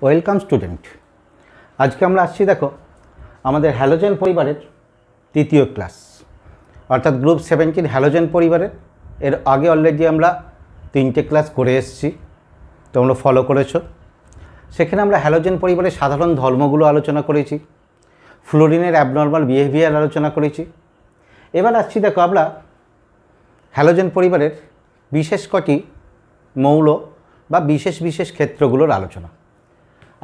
Welcome student. আজকে আমরা আসছি দেখো আমাদের হ্যালোজেন পরিবারের তৃতীয় ক্লাস, অর্থাৎ গ্রুপ 17 হ্যালোজেন পরিবারের। এর আগে অলরেডি আমরা 3টে ক্লাস করে এসেছি, তোমরা ফলো করেছো। সেখানে আমরা হ্যালোজেন পরিবারের সাধারণ ধর্মগুলো আলোচনা করেছি, ফ্লোরিনের অ্যাবনর্মাল বিহেভিয়ার আলোচনা করেছি। এবার আসছি দেখো আমরা হ্যালোজেন পরিবারের বিশেষ কটি মৌল বা বিশেষ বিশেষ ক্ষেত্রগুলোর আলোচনা।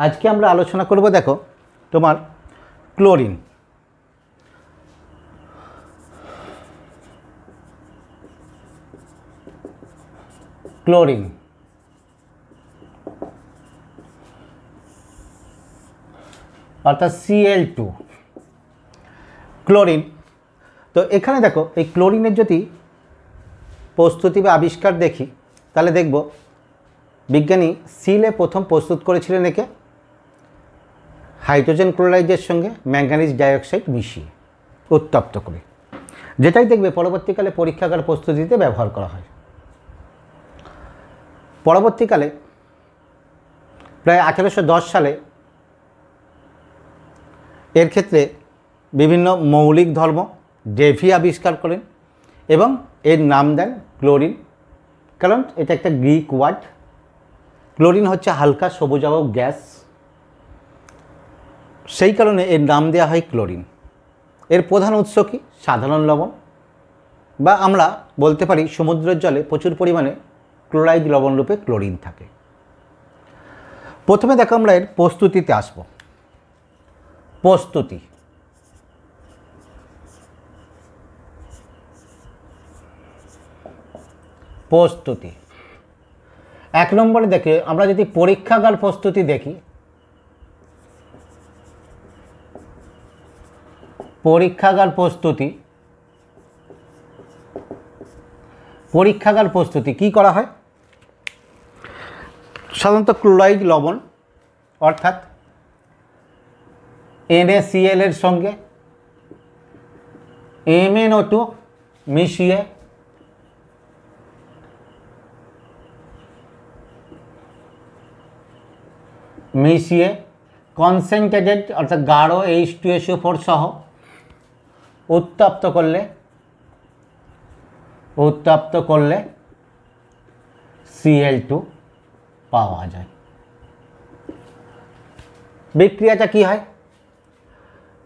আজকে আমরা আলোচনা করব দেখো তোমার ক্লোরিন। ক্লোরিন অর্থাৎ Cl2 ক্লোরিন। তো এখানে দেখো এই ক্লোরিনের যদি প্রস্তুতি বা আবিষ্কার দেখি তাহলে দেখব বিজ্ঞানী সিলে প্রথম প্রস্তুত করেছিলেন একে হাইড্রোজেন ক্লোরাইডের সঙ্গে ম্যাঙ্গানিজ ডাইঅক্সাইড মিশিয়ে উত্তপ্ত করে, যেটাই দেখবে পরবর্তীকালে পরীক্ষাগার প্রস্তুতিতে ব্যবহার করা হয়। পরবর্তীকালে প্রায় 1810 সালে এর ক্ষেত্রে বিভিন্ন মৌলিক ধর্ম ডেভি আবিষ্কার করেন এবং এর নাম দেন ক্লোরিন, কারণ এটা একটা গ্রিক ওয়ার্ড। ক্লোরিন হচ্ছে হালকা সবুজাভ গ্যাস, সেই কারণে এর নাম দেওয়া হয় ক্লোরিন। এর প্রধান উৎস কি? সাধারণ লবণ, বা আমরা বলতে পারি সমুদ্রের জলে প্রচুর পরিমাণে ক্লোরাইড লবণ রূপে ক্লোরিন থাকে। প্রথমে দেখো আমরা এর প্রস্তুতিতে আসব। প্রস্তুতি প্রস্তুতি 1 নম্বরে দেখে আমরা যদি পরীক্ষাগার প্রস্তুতি দেখি, পরীক্ষাগার প্রস্তুতি কি করা হয়? সাধারণত ক্লোরাইড লবণ অর্থাৎ NaCl এর সঙ্গে MnO2 মিশিয়ে কনসেন্ট্রেটেড অর্থাৎ গাঢ় H2SO4 সহ উত্তপ্ত করলে Cl2 পাওয়া যায়। বিক্রিয়াটা কি হয়?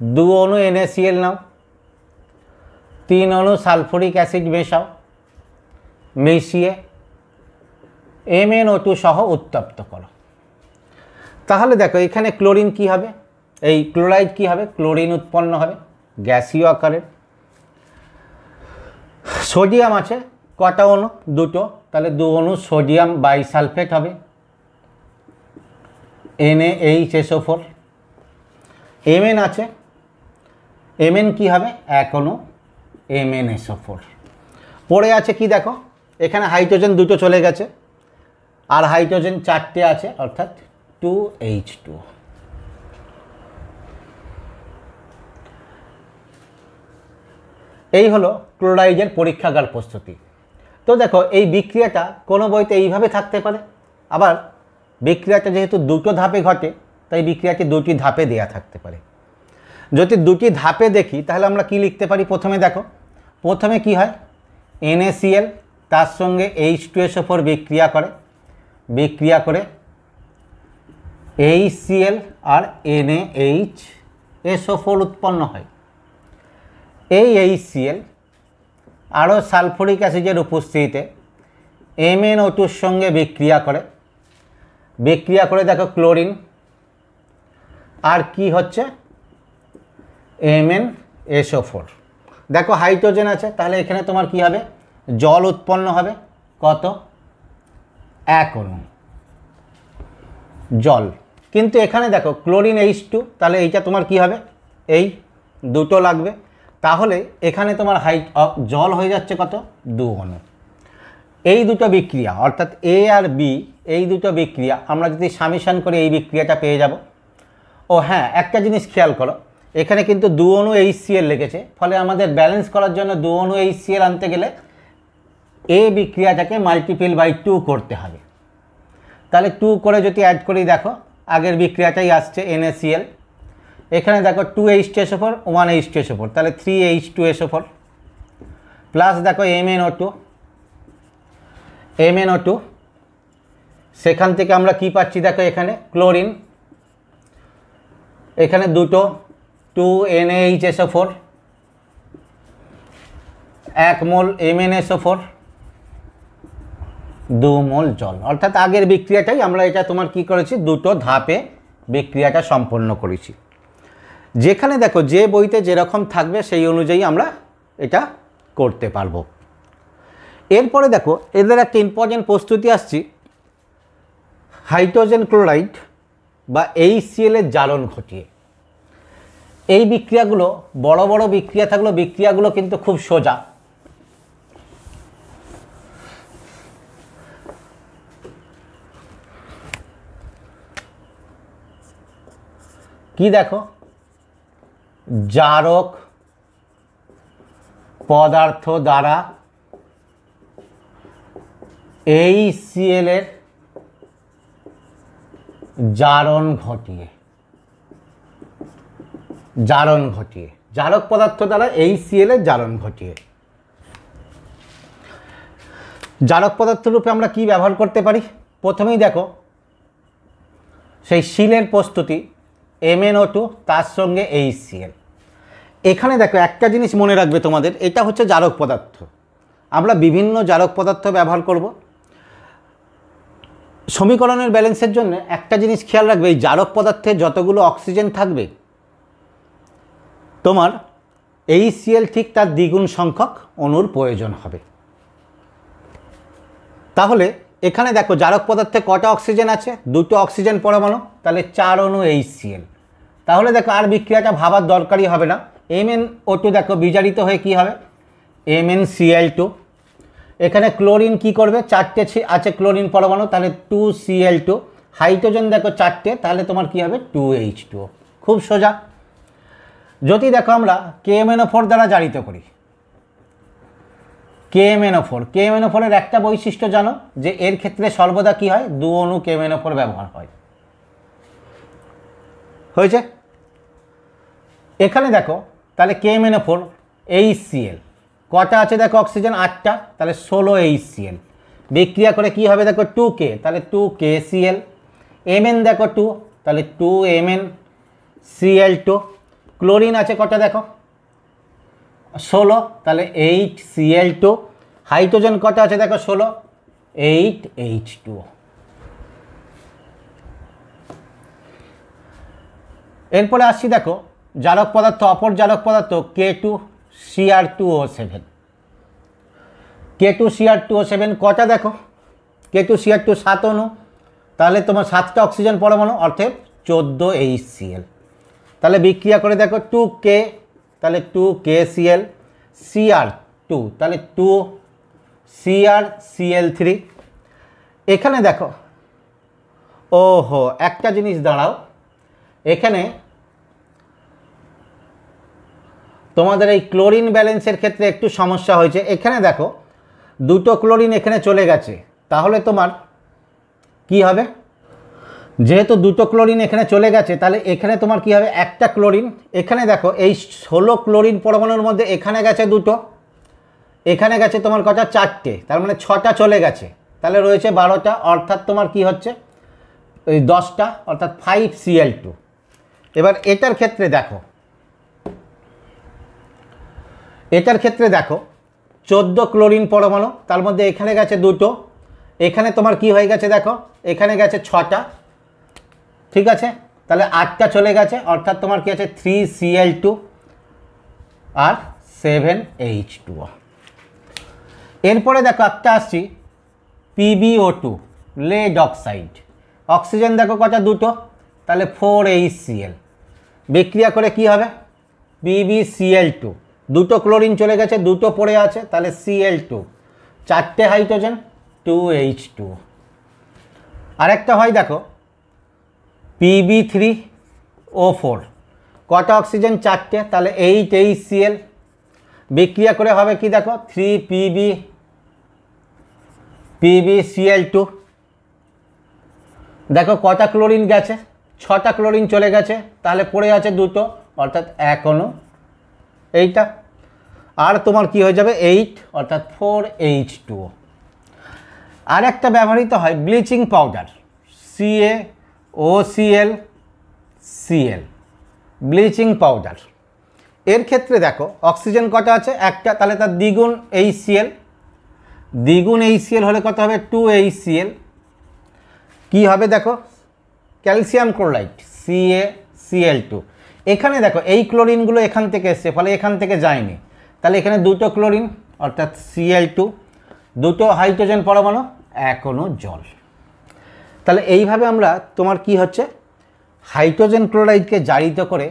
2 অণু NaCl নাও, 3 অণু সালফুরিক অ্যাসিড মেশাও, মিশিয়ে MnO2 সহ উত্তপ্ত করো। তাহলে দেখো এখানে ক্লোরিন কি হবে, এই ক্লোরাইড কি হবে? ক্লোরিন উৎপন্ন হবে গ্যাসীয় আকারের। সোডিয়াম আছে কটা অণু? 2টো, তাহলে 2 অণু সোডিয়াম বাইসালফেট হবে NaHSO4। Mn আছে, Mn কি হবে? 1 অণু MnSO4। পড়ে আছে কি দেখো, এখানে হাইড্রোজেন 2টো চলে গেছে আর হাইড্রোজেন 4টে আছে, অর্থাৎ 2H2। এই হলো ক্লোরাইডের পরীক্ষাগার প্রস্তুতি। তো দেখো এই বিক্রিয়াটা কোনো বইতে এইভাবে থাকতে পারে, আবার বিক্রিয়াটা যেহেতু 2টো ধাপে ঘটে তাই বিক্রিয়াটি 2টি ধাপে দেয়া থাকতে পারে। যদি 2টি ধাপে দেখি তাহলে আমরা কি লিখতে পারি? প্রথমে দেখো, প্রথমে কি হয়? NaCl তার সঙ্গে H2SO4 বিক্রিয়া করে HCl আর NaHSO4 উৎপন্ন হয়। এই HCl আরও সালফুরিক অ্যাসিডের উপস্থিতিতে MnO2 সঙ্গে বিক্রিয়া করে দেখো ক্লোরিন, আর কি হচ্ছে? MnSO4। দেখো হাইড্রোজেন আছে, তাহলে এখানে তোমার কি হবে? জল উৎপন্ন হবে। কত? 1 অণু জল। কিন্তু এখানে দেখো ক্লোরিন H2, তাহলে এইটা তোমার কি হবে? এই 2টো লাগবে, তাহলে এখানে তোমার জল হয়ে যাচ্ছে কত? 2 অণু। এই দুটো বিক্রিয়া অর্থাৎ A আর B, এই দুটো বিক্রিয়া আমরা যদি সামিশন করে এই বিক্রিয়াটা পেয়ে যাব। ও হ্যাঁ, একটা জিনিস খেয়াল করো, এখানে কিন্তু 2 অণু HCl লেগেছে, ফলে আমাদের ব্যালেন্স করার জন্য 2 অণু HCl আনতে গেলে এ বিক্রিয়াটাকে মাল্টিপল বাই 2 করতে হবে। তাহলে 2 করে যদি অ্যাড করি দেখো আগের বিক্রিয়াটাই আসছে NaCl। এখানে দেখো 2H2SO4 1H2SO4 তাহলে 3H2SO4 প্লাস দেখো MnO2 সেখান থেকে আমরা কি পাচ্ছি দেখো এখানে ক্লোরিন, এখানে দুটো 2NaHSO4 1 মোল MnSO4 2 মোল জল, অর্থাৎ আগের বিক্রিয়াটাই আমরা এটা তোমার কি করেছি দুটো ধাপে বিক্রিয়াটা সম্পন্ন করেছি। যেখানে দেখো যে বইতে যেরকম থাকবে সেই অনুযায়ী আমরা এটা করতে পারবো। এরপরে দেখো এদের একটা ইম্পর্টেন্ট প্রস্তুতি আসছি, হাইড্রোজেন ক্লোরাইড বা HCl এর জারণ ঘটিয়ে। এই বিক্রিয়াগুলো বড় বড় বিক্রিয়া থাকলেও বিক্রিয়াগুলো কিন্তু খুব সোজা। কি দেখো, জারক পদার্থ দ্বারা HCl এর জারণ ঘটিয়ে, জারক পদার্থ দ্বারা HCl এর জারণ ঘটিয়ে। জারক পদার্থ রূপে আমরা কি ব্যবহার করতে পারি? প্রথমেই দেখো সেই শিলের প্রস্তুতি MnO2 তার সঙ্গে HCl। এখানে দেখো একটা জিনিস মনে রাখবে তোমাদের, এটা হচ্ছে জারক পদার্থ, আমরা বিভিন্ন জারক পদার্থ ব্যবহার করব। সমীকরণের ব্যালেন্সের জন্য একটা জিনিস খেয়াল রাখবে, এই জারক পদার্থে যতগুলো অক্সিজেন থাকবে তোমার HCl ঠিক তার দ্বিগুণ সংখ্যক অণুর প্রয়োজন হবে। তাহলে এখানে দেখো জারক পদার্থে কটা অক্সিজেন আছে? দুটো অক্সিজেন পরমাণু, তাহলে 4 অণু HCl। তাহলে দেখো আর বিক্রিয়াটা ভাবার দরকারই হবে না। MnO2 দেখো বিজারিত হয়ে কি হবে MnCl2। এখানে ক্লোরিন কি করবে, 4টে আছে ক্লোরিন পরমাণু, তাহলে 2Cl2। হাইড্রোজেন দেখো 4টে, তাহলে তোমার কি হবে 2H2O। খুব সোজা। যদি দেখো আমরা KMnO4 দ্বারা জারিত করি, KMnO4 এর একটা বৈশিষ্ট্য জানো যে এর ক্ষেত্রে সর্বদা কি হয়, 2 অণু KMnO4 ব্যবহার হয়। হয়েছে? এখানে দেখো তাহলে KMnO4 HCl কটা আছে দেখো অক্সিজেন 8টা, তাহলে 16 HCl। বিক্রিয়া করে কি হবে দেখো 2K, তাহলে 2KCl। Mn দেখো 2, তাহলে 2MnCl2। ক্লোরিন আছে কটা দেখো 16, তাহলে 8Cl2। হাইড্রোজেন কটা আছে দেখো 16, 8H2O। এরপরে আসছি দেখো জারক পদার্থ, অপর জারক পদার্থ K2Cr2O7। K2Cr2O7 কটা দেখো, K2Cr2 7 অণু, তাহলে তোমার 7টা অক্সিজেন পরমাণু, অর্থাৎ 14 HCl। তাহলে বিক্রিয়া করে দেখো 2K, তাহলে 2KCl, Cr2, তাহলে 2CrCl3। এখানে দেখো ওহো একটা জিনিস দাঁড়াও, এখানে তোমাদের এই ক্লোরিন ব্যালেন্সের ক্ষেত্রে একটু সমস্যা হয়েছে। এখানে দেখো দুটো ক্লোরিন এখানে চলে গেছে, তাহলে তোমার কি হবে, যেহেতু দুটো ক্লোরিন এখানে চলে গেছে তাহলে এখানে তোমার কি হবে একটা ক্লোরিন। এখানে দেখো এই 16 ক্লোরিন পরমাণুর মধ্যে এখানে গেছে দুটো, এখানে গেছে তোমার কটা 4টে, তার মানে 6টা চলে গেছে, তাহলে রয়েছে 12টা, অর্থাৎ তোমার কি হচ্ছে এই 10টা, অর্থাৎ 5Cl2। এবার এটার ক্ষেত্রে দেখো, 14 ক্লোরিন পরমাণু, তার মধ্যে এখানে গেছে দুটো, এখানে তোমার কি হয়ে গেছে দেখো এখানে গেছে 6টা, ঠিক আছে, তাহলে 8টা চলে গেছে, অর্থাৎ তোমার কি আছে 3Cl2 আর 7H2O। এরপরে দেখো একটা আসছি PbO2 লেড অক্সাইড। অক্সিজেন দেখো কটা দুটো, তাহলে 4HCl। বিক্রিয়া করে কি হবে PbCl2, দুটো ক্লোরিন চলে গেছে, দুটো পড়ে আছে, তাহলে Cl2, 4টে হাইড্রোজেন 2H2। আরেকটা হয় দেখো Pb3O4, কটা অক্সিজেন 4টে, তাহলে 8HCl। বিক্রিয়া করে হবে কি দেখো 3PbCl2। দেখো কটা ক্লোরিন গেছে, 6টা ক্লোরিন চলে গেছে, তাহলে পড়ে আছে 2টো, অর্থাৎ 1 অণু এইটা। আর তোমার কি হয়ে যাবে 8, অর্থাৎ 4H2O। আর একটা ব্যবহৃত হয় bleaching powder, CaOCl bleaching powder. এর ক্ষেত্রে দেখো অক্সিজেন কটা আছে? একটা, তাহলে তার দ্বিগুণ HCl, দ্বিগুণ HCl হলে কত হবে? 2HCl। কি হবে দেখো? Calcium chloride CaCl2। এখানে দেখো এই ক্লোরিনগুলো এখান থেকে এসছে, ফলে এখান থেকে যায়নি, তাহলে এখানে 2টো ক্লোরিন অর্থাৎ Cl2, 2টো হাইড্রোজেন পরমাণু, 1 অণু জল। তাহলে এইভাবে আমরা তোমার কি হচ্ছে হাইড্রোজেন ক্লোরাইডকে জারিত করে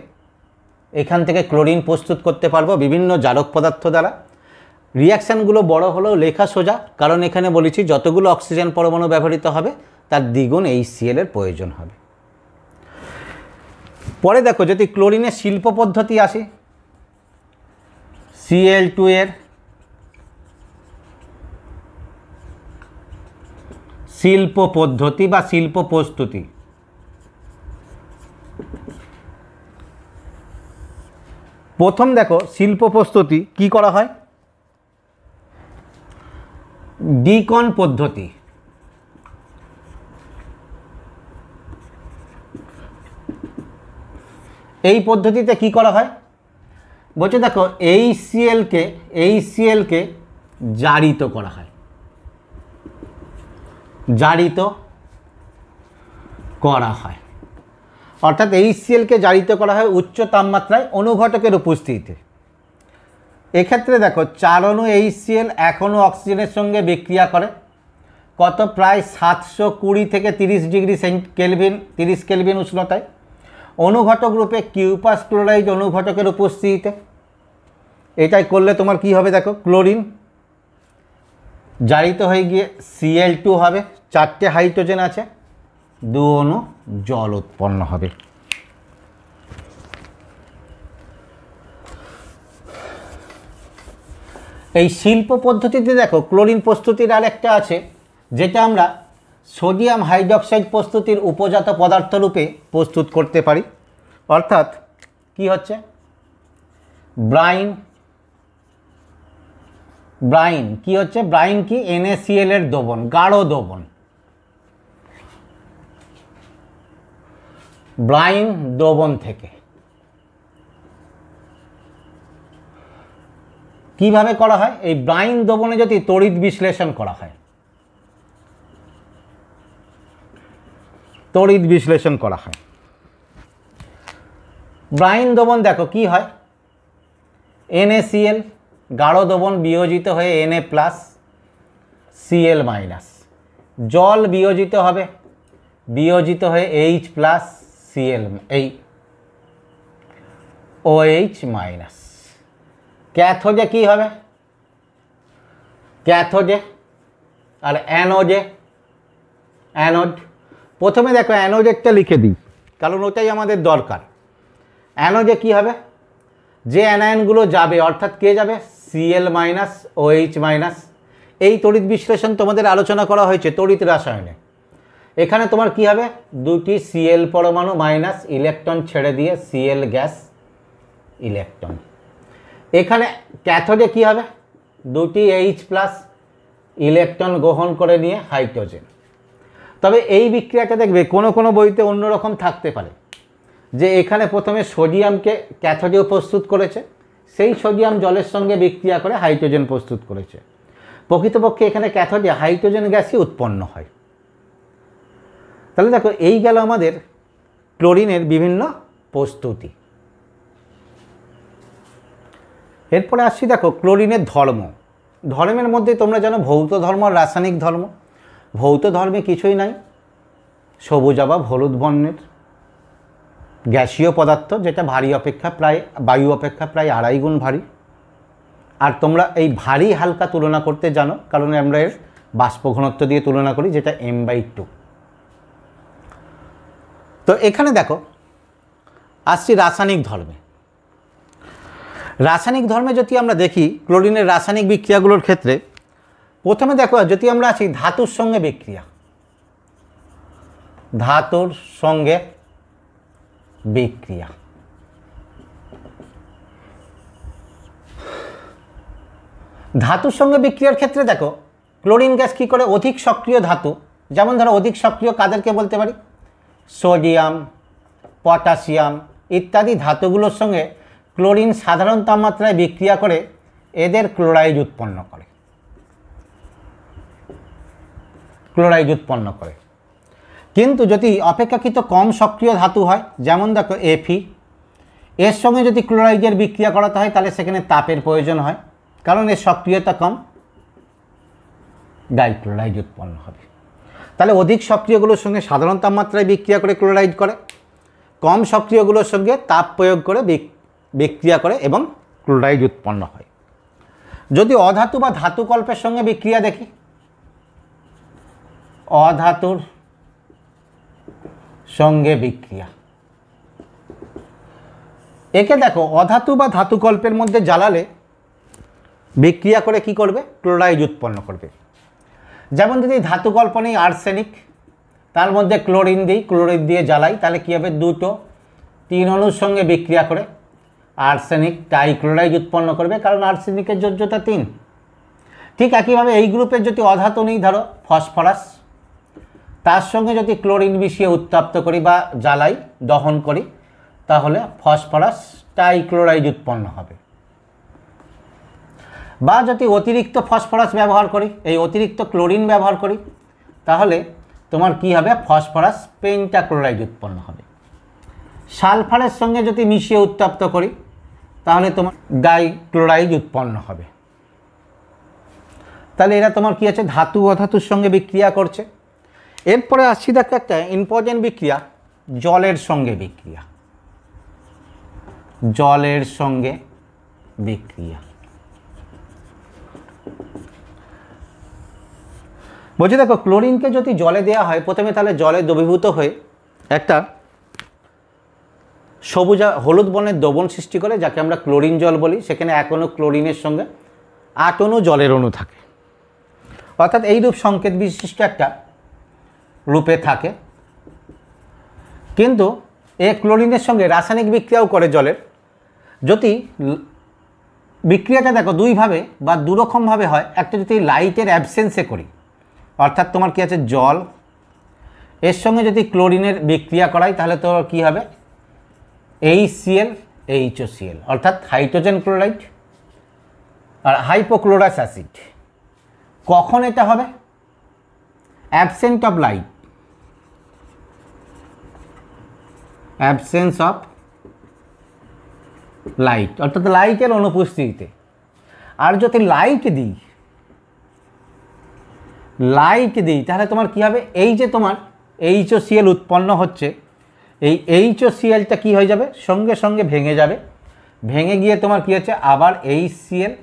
এখান থেকে ক্লোরিন প্রস্তুত করতে পারবো বিভিন্ন জারক পদার্থ দ্বারা। রিয়াকশানগুলো বড় হলেও লেখা সোজা, কারণ এখানে বলেছি যতগুলো অক্সিজেন পরমাণু ব্যবহৃত হবে তার দ্বিগুণ HCl এর প্রয়োজন হবে। পরে দেখো যদি ক্লোরিনের শিল্প পদ্ধতি আসে, Cl2 এর শিল্প পদ্ধতি বা শিল্প প্রস্তুতি। প্রথম দেখো শিল্প প্রস্তুতি কি করা হয়? ডিকন পদ্ধতি। এই পদ্ধতিতে কি করা হয় বলছে দেখো HCl কে জারিত করা হয়, জারিত করা হয়, অর্থাৎ HCl কে জারিত করা হয় উচ্চ তাপমাত্রায় অনুঘটকের উপস্থিতিতে। এক্ষেত্রে দেখো 4 অণু HCl 1 অণু অক্সিজেনের সঙ্গে বিক্রিয়া করে, কত? প্রায় 720 থেকে 30 ডিগ্রি কেলভিন, 30 কেলভিন উষ্ণতায়। অনুঘটক রূপে কিউপাস ক্লোরাইড অনুঘটকের উপস্থিতিতে। এটাই করলে তোমার কি হবে দেখো, ক্লোরিন জারিত হয়ে গিয়ে Cl2 হবে, 4টে হাইড্রোজেন আছে, 2 অণু জল উৎপন্ন হবে। এই শিল্প পদ্ধতিতে দেখো ক্লোরিন প্রস্তুতির আরেকটা আছে, যেটা আমরা সোডিয়াম হাইড্রক্সাইড প্রস্তুতির উপজাত পদার্থ রূপে প্রস্তুত করতে পারি। অর্থাৎ কি হচ্ছে? ব্রাইন কি হচ্ছে? ব্রাইন কি? NaCl এর দ্রবণ, গাঢ় দ্রবণ। ব্রাইন দ্রবণ থেকে কিভাবে করা হয়? এই ব্রাইন দ্রবণে যদি তড়িৎ বিশ্লেষণ করা হয়, তড়িৎ বিশ্লেষণ করা হয়, ব্রাইন দ্রবণ দেখো কি হয়? NaCl গাঢ় দ্রবণ বিয়োজিত হয়ে Na+, Cl-, জল বিয়োজিত হবে, বিয়োজিত হয়ে H+, Cl, এই OH-। ক্যাথোডে কি হবে? ক্যাথোডে আর অ্যানোডে, অ্যানোড। প্রথমে দেখো অ্যানোডেরটা লিখে দিই, কারণ ওটাই আমাদের দরকার। অ্যানোডে কি হবে? যে অ্যানায়নগুলো যাবে, অর্থাৎ কে যাবে? Cl-, OH-। এই তড়িৎ বিশ্লেষণ তোমাদের আলোচনা করা হয়েছে তড়িৎ রসায়নে। এখানে তোমার কি হবে? 2টি Cl পরমাণু মাইনাস, ইলেকট্রন ছেড়ে দিয়ে Cl গ্যাস, ইলেকট্রন। এখানে ক্যাথোডে কি হবে? 2টি H+, ইলেকট্রন গ্রহণ করে নিয়ে হাইড্রোজেন। তবে এই বিক্রিয়াটা দেখবে কোনো কোনো বইতে অন্যরকম থাকতে পারে, যে এখানে প্রথমে সোডিয়ামকে ক্যাথোডেও প্রস্তুত করেছে, সেই সোডিয়াম জলের সঙ্গে বিক্রিয়া করে হাইড্রোজেন প্রস্তুত করেছে। প্রকৃতপক্ষে এখানে ক্যাথোডে হাইড্রোজেন গ্যাসই উৎপন্ন হয়। তাহলে দেখো এই গেল আমাদের ক্লোরিনের বিভিন্ন প্রস্তুতি। এরপরে আসছি দেখো ক্লোরিনের ধর্ম। ধর্মের মধ্যে তোমরা জানো ভৌত ধর্ম আর রাসায়নিক ধর্ম। ভৌত ধর্মে কিছুই নাই, সবুজ বা হলুদ বর্ণের গ্যাসীয় পদার্থ, যেটা ভারী অপেক্ষা প্রায় বায়ু অপেক্ষা প্রায় 2.5 গুণ ভারী। আর তোমরা এই ভারী হালকা তুলনা করতে জানো, কারণ আমরা এর বাষ্প ঘনত্ব দিয়ে তুলনা করি, যেটা m/2। তো এখানে দেখো আসছি রাসায়নিক ধর্মে। রাসায়নিক ধর্মে যদি আমরা দেখি ক্লোরিনের রাসায়নিক বিক্রিয়াগুলোর ক্ষেত্রে, প্রথমে দেখো যদি আমরা আছি ধাতুর সঙ্গে বিক্রিয়া, ধাতুর সঙ্গে বিক্রিয়া। ধাতুর সঙ্গে বিক্রিয়ার ক্ষেত্রে দেখো ক্লোরিন গ্যাস কী করে, অধিক সক্রিয় ধাতু, যেমন ধরো অধিক সক্রিয় কাদেরকে বলতে পারি, সোডিয়াম, পটাশিয়াম ইত্যাদি ধাতুগুলোর সঙ্গে ক্লোরিন সাধারণ তাপমাত্রায় বিক্রিয়া করে এদের ক্লোরাইড উৎপন্ন করে, ক্লোরাইড উৎপন্ন করে। কিন্তু যদি অপেক্ষাকৃত কম সক্রিয় ধাতু হয়, যেমন দেখো Fe, এর সঙ্গে যদি ক্লোরাইডের বিক্রিয়া করাতে হয় তাহলে সেখানে তাপের প্রয়োজন হয়, কারণ এর সক্রিয়তা কম, ডাইক্লোরাইড উৎপন্ন হবে। তাহলে অধিক সক্রিয়গুলোর সঙ্গে সাধারণ তাপমাত্রায় বিক্রিয়া করে ক্লোরাইড করে, কম সক্রিয়গুলোর সঙ্গে তাপ প্রয়োগ করে বিক্রিয়া করে এবং ক্লোরাইড উৎপন্ন হয়। যদি অধাতু বা ধাতুকল্পের সঙ্গে বিক্রিয়া দেখি, অধাতুর সঙ্গে বিক্রিয়া, একে দেখো অধাতু বা ধাতুকল্পের মধ্যে জ্বালালে বিক্রিয়া করে কি করবে, ক্লোরাইড উৎপন্ন করবে। যেমন যদি ধাতুকল্প নেই আর্সেনিক, তার মধ্যে ক্লোরিন দিই, ক্লোরিন দিয়ে জ্বালাই, তাহলে কী হবে, 2-3 অণুর সঙ্গে বিক্রিয়া করে আর্সেনিক টাইক্লোরাইড উৎপন্ন করবে, কারণ আর্সেনিকের যোজ্যতা 3। ঠিক একইভাবে এই গ্রুপের যদি অধাতু নেই, ধরো ফসফরাস, তার সঙ্গে যদি ক্লোরিন মিশিয়ে উত্তপ্ত করি বা জ্বালাই, দহন করি, তাহলে ফসফরাস টাইক্লোরাইড উৎপন্ন হবে। বা যদি অতিরিক্ত ফসফরাস ব্যবহার করি, এই অতিরিক্ত ক্লোরিন ব্যবহার করি, তাহলে তোমার কি হবে, ফসফরাস পেন্টাক্লোরাইড উৎপন্ন হবে। সালফারের সঙ্গে যদি মিশিয়ে উত্তপ্ত করি, তাহলে তোমার ডাইক্লোরাইড উৎপন্ন হবে। তাহলে এরা তোমার কি আছে, ধাতু অধাতুর সঙ্গে বিক্রিয়া করছে। এরপরে আসছি দেখো একটা ইম্পর্টেন্ট বিক্রিয়া, জলের সঙ্গে বিক্রিয়া। জলের সঙ্গে বিক্রিয়া বলছি দেখো, ক্লোরিনকে যদি জলে দেওয়া হয় প্রথমে, তাহলে জলে দ্রবীভূত হয়ে একটা হলুদ বর্ণের দ্রবণ সৃষ্টি করে, যাকে আমরা ক্লোরিন জল বলি। সেখানে 1 অণু ক্লোরিনের সঙ্গে 8 অণু জলের অণু থাকে, অর্থাৎ এই রূপ সংকেত বিশিষ্ট একটা রূপে থাকে। কিন্তু এ ক্লোরিনের সঙ্গে রাসায়নিক বিক্রিয়াও করে জলের। যদি বিক্রিয়াটা দেখো দুইভাবে বা দুরকমভাবে হয়, একটা যদি লাইটের অ্যাবসেন্সে করি, অর্থাৎ তোমার কি আছে, জল এর সঙ্গে যদি ক্লোরিনের বিক্রিয়া করাই, তাহলে তো কি হবে, HCl HOCl, অর্থাৎ হাইড্রোজেন ক্লোরাইড আর হাইপোক্লোরাস অ্যাসিড। কখন এটা হবে, absent of light, absence of light, অর্থাৎ লাইটের অনুপস্থিতিতে। আর যদি লাইট দিই তাহলে তোমার কি হবে, এই যে তোমার HOCl উৎপন্ন হচ্ছে, এই HOClটা কি হয়ে যাবে, সঙ্গে সঙ্গে ভেঙে যাবে, ভেঙে গিয়ে তোমার কি হচ্ছে, আবার HCl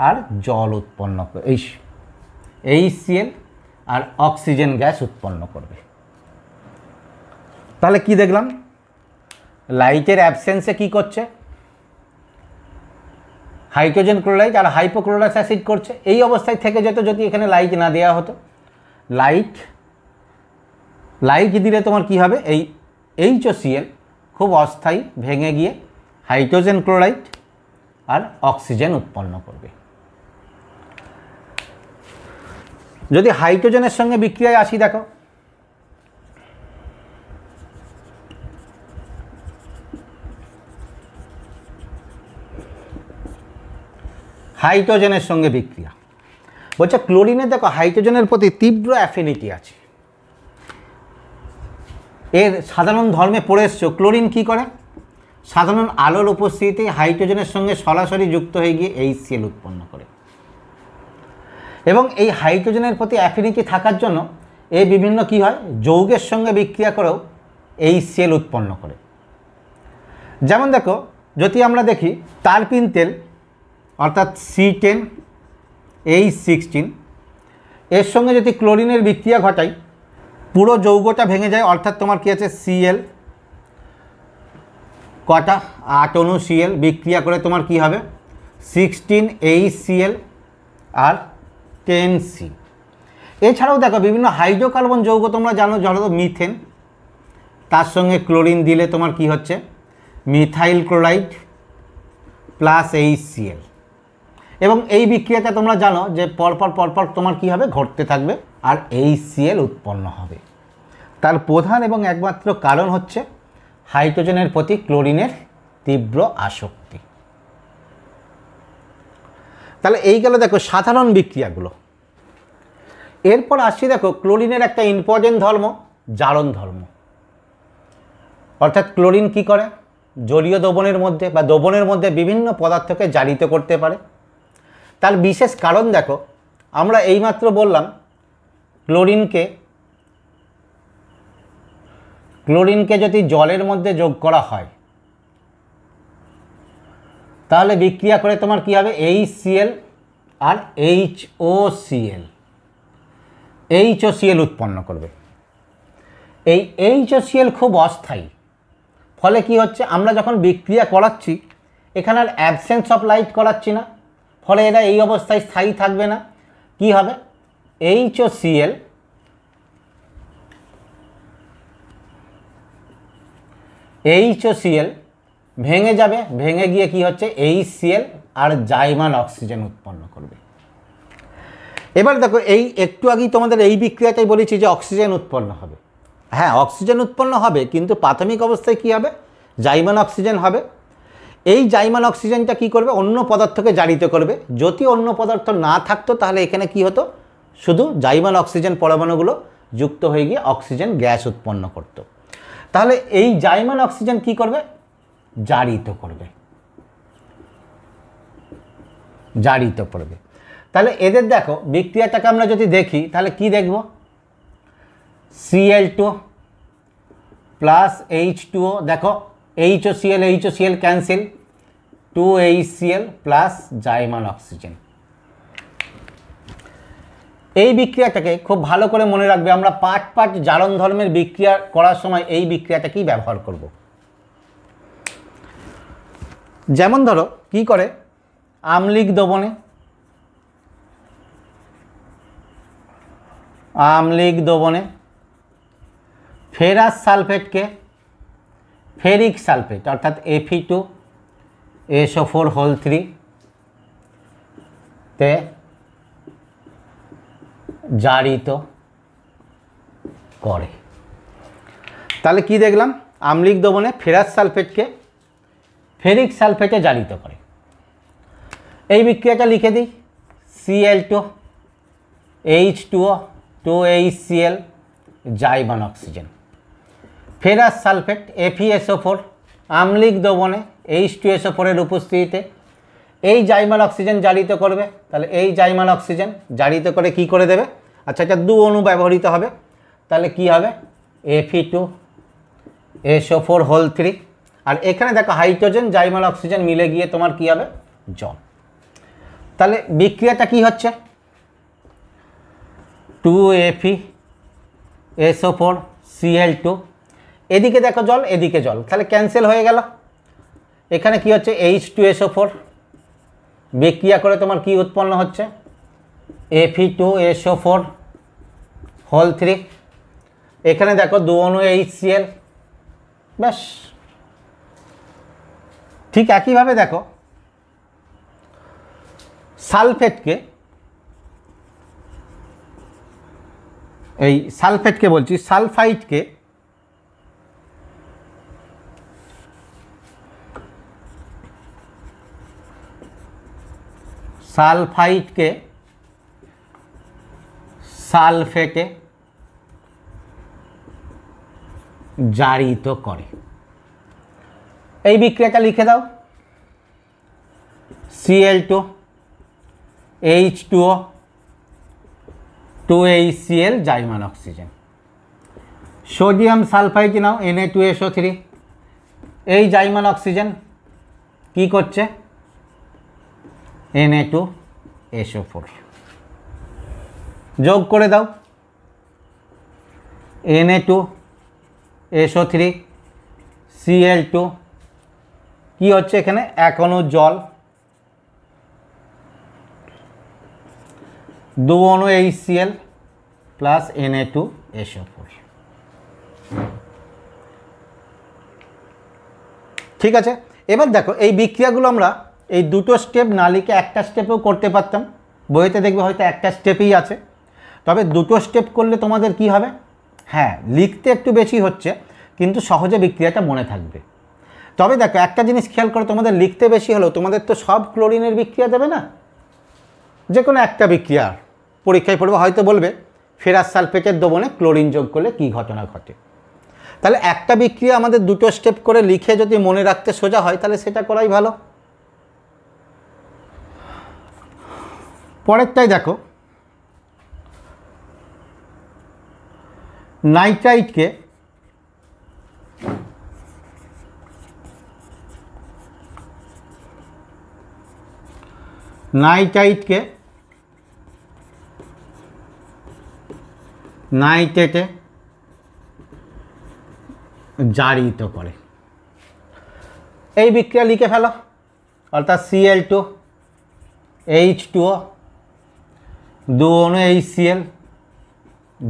আর জল উৎপন্ন করবে, HCl আর অক্সিজেন গ্যাস উৎপন্ন করবে। তাহলে কি দেখলাম, লাইটের অ্যাবসেন্সে কি করছে, হাইড্রোজেন ক্লোরাইড আর হাইপোক্লোরাস অ্যাসিড করছে। এই অবস্থায় থেকে যেত যদি এখানে লাইট না দেওয়া হতো। লাইট দিলে তোমার কি হবে, এই HOCl খুব অস্থায়ী ভেঙে গিয়ে হাইড্রোজেন ক্লোরাইড আর অক্সিজেন উৎপন্ন করবে। যদি হাইড্রোজেনের সঙ্গে বিক্রিয়ায় আসি, দেখো হাইড্রোজেনের সঙ্গে বিক্রিয়া বলছে, ক্লোরিনের দেখো হাইড্রোজেনের প্রতি তীব্র অ্যাফিনিটি আছে। এর সাধারণ ধর্মে পড়ে এসছো, ক্লোরিন কী করে, সাধারণ আলোর উপস্থিতিতে হাইড্রোজেনের সঙ্গে সরাসরি যুক্ত হয়ে গিয়ে HCl উৎপন্ন করে। এবং এই হাইড্রোজেনের প্রতি অ্যাফিনিটি থাকার জন্য এ বিভিন্ন কি হয়, যৌগের সঙ্গে বিক্রিয়া করেও HCl উৎপন্ন করে। যেমন দেখো, যদি আমরা দেখি তারপিন তেল, অর্থাৎ C10H16, এর সঙ্গে যদি ক্লোরিনের বিক্রিয়া ঘটাই, পুরো যৌগটা ভেঙে যায়, অর্থাৎ তোমার কি আছে, Cl কটা 8 অণু Cl বিক্রিয়া করে তোমার কি হবে, 16HCl আর 10C। এছাড়াও দেখো বিভিন্ন হাইড্রোকার্বন যৌগ তোমরা জানো, ধরো মিথেন, তার সঙ্গে ক্লোরিন দিলে তোমার কি হচ্ছে মিথাইল ক্লোরাইড প্লাস HCl। এবং এই বিক্রিয়াটা তোমরা জানো যে পরপর তোমার কি হবে ঘটতে থাকবে আর HCl উৎপন্ন হবে। তার প্রধান এবং একমাত্র কারণ হচ্ছে হাইড্রোজেনের প্রতি ক্লোরিনের তীব্র আসক্তি। তাহলে এই গেল দেখো সাধারণ বিক্রিয়াগুলো। এরপর আসছি দেখো ক্লোরিনের একটা ইম্পর্টেন্ট ধর্ম জারণ ধর্ম। অর্থাৎ ক্লোরিন কি করে জলীয় দ্রবণের মধ্যে বা দ্রবণের মধ্যে বিভিন্ন পদার্থকে জারিত করতে পারে। তার বিশেষ কারণ দেখো আমরা এইমাত্র বললাম ক্লোরিনকে যদি জলের মধ্যে যোগ করা হয় তাহলে বিক্রিয়া করে তোমার কি হবে HCl আর HOCl উৎপন্ন করবে। এই HOCl খুব অস্থায়ী, ফলে কি হচ্ছে আমরা যখন বিক্রিয়া করাচ্ছি এখানে আর অ্যাবসেন্স অফ লাইট করাচ্ছি না, ফলে এরা এই অবস্থায় স্থায়ী থাকবে না। কি হবে HOCl ভেঙে যাবে, ভেঙে গিয়ে কি হচ্ছে HCl আর জাইমান অক্সিজেন উৎপন্ন করবে। এবার দেখো এই একটু আগেই তোমাদের এই বিক্রিয়াটাই বলেছি যে অক্সিজেন উৎপন্ন হবে। হ্যাঁ অক্সিজেন উৎপন্ন হবে, কিন্তু প্রাথমিক অবস্থায় কি হবে জাইমান অক্সিজেন হবে। এই জাইমান অক্সিজেনটা কি করবে অন্য পদার্থকে জারিত করবে। যদি অন্য পদার্থ না থাকতো তাহলে এখানে কি হতো শুধু জাইমান অক্সিজেন পরমাণুগুলো যুক্ত হয়ে গিয়ে অক্সিজেন গ্যাস উৎপন্ন করত। তাহলে এই জাইমান অক্সিজেন কি করবে জারিত করবে। তাহলে এদের দেখো বিক্রিয়াটাকে আমরা যদি দেখি তাহলে কি দেখব Cl2 প্লাস H2O, দেখো HOCl ক্যান্সেল, 2HCl প্লাস জাইমান অক্সিজেন। এই বিক্রিয়াটাকে খুব ভালো করে মনে রাখবে, আমরা পার্ট জারণ ধর্মের বিক্রিয়া করার সময় এই বিক্রিয়াটাকেই ব্যবহার করব। যেমন ধরো কি করে আম্লিক দ্রবণে ফেরাস সালফেটকে ফেরিক সালফেট অর্থাৎ Fe2SO4 তে জারিত করে। তাহলে কি দেখলাম আম্লিক দ্রবণে ফেরাস সালফেটকে ফেরিক সালফেটে জারিত করে। এই বিক্রিয়াটা লিখে দিই Cl2 H2O 2HCl জাইমান অক্সিজেন, ফেরাস সালফেট FeSO4 আম্লিক দ্রবণে H2SO4 এর উপস্থিতিতে এই জাইমান অক্সিজেন জারিত করবে। তাহলে এই জাইমান অক্সিজেন জারিত করে কি করে দেবে, আচ্ছা এটা 2 অণু ব্যবহৃত হবে, তাহলে কি হবে Fe2SO4 আর এখানে দেখো হাইড্রোজেন জাইমান অক্সিজেন মিলে গিয়ে তোমার কি হবে জল। তাহলে বিক্রিয়াটা কি হচ্ছে 2FeSO4 Cl2, এদিকে দেখো জল এদিকে জল, তাহলে ক্যান্সেল হয়ে গেল। এখানে কি হচ্ছে H2SO4 বিক্রিয়া করে তোমার কি উৎপন্ন হচ্ছে Fe2SO4 এখানে দেখো 2 অণু HCl, ব্যাস। ঠিক একইভাবে দেখো সালফেটকে বলছি সালফাইডকে সালফেটে জারিত করে। এই বিক্রিয়াটা লিখে দাও Cl2 H2O 2HCl জাইমান অক্সিজেন। সোডিয়াম সালফাইড নাও Na2SO3, এই জাইমান অক্সিজেন কি করছে Na2SO4 যোগ করে দাও Na2SO3 Cl2 কি হচ্ছে এখানে এক অণু জল, 2 অণু HCl প্লাস Na2SO4। ঠিক আছে, এবার দেখো এই বিক্রিয়াগুলো আমরা এই দুটো স্টেপ না লিখে একটা স্টেপেও করতে পারতাম। বইতে দেখবে হয়তো একটা স্টেপই আছে, তবে দুটো স্টেপ করলে তোমাদের কি হবে, হ্যাঁ লিখতে একটু বেশি হচ্ছে কিন্তু সহজে বিক্রিয়াটা মনে থাকবে। তবে দেখো একটা জিনিস খেয়াল করো, তোমাদের লিখতে বেশি হলেও তোমাদের তো সব ক্লোরিনের বিক্রিয়া দেবে না, যে কোনো একটা বিক্রিয়া পরীক্ষায় পড়বে, হয়তো বলবে ফেরাস সালফেটের দ্রবণে ক্লোরিন যোগ করলে কী ঘটনা ঘটে। তাহলে একটা বিক্রিয়া আমাদের দুটো স্টেপ করে লিখে যদি মনে রাখতে সোজা হয় তাহলে সেটা করাই ভালো। পরেরটাই দেখো, নাইট্রাইটকে নাইট্রেটে জারিত করে। এই বিক্রিয়া লিখে ফেলো, অর্থাৎ Cl2 H2O 2 অণু HCl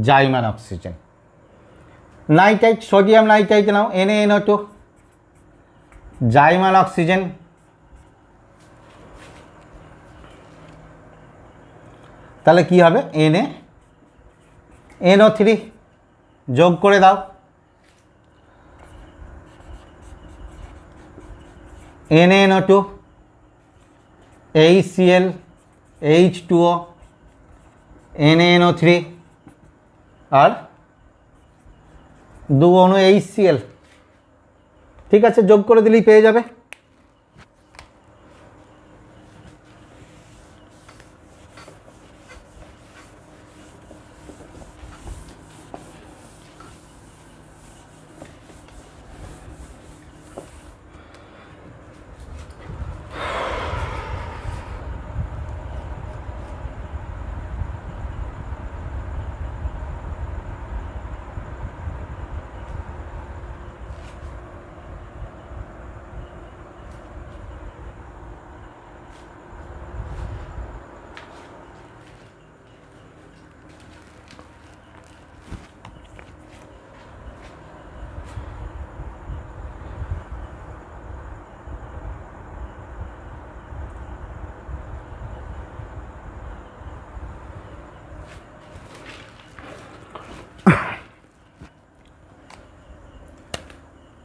জাইমান অক্সিজেন। নাইট্রাইট সোডিয়াম নাইট্রাইট নাও NaNO2 জাইমান অক্সিজেন, তাহলে কি হবে NaNO3 যোগ করে দাও, NaNO2 HCl H2O NaNO3 আর 2 অণু HCl, ঠিক আছে যোগ করে দিলেই পেয়ে যাবে।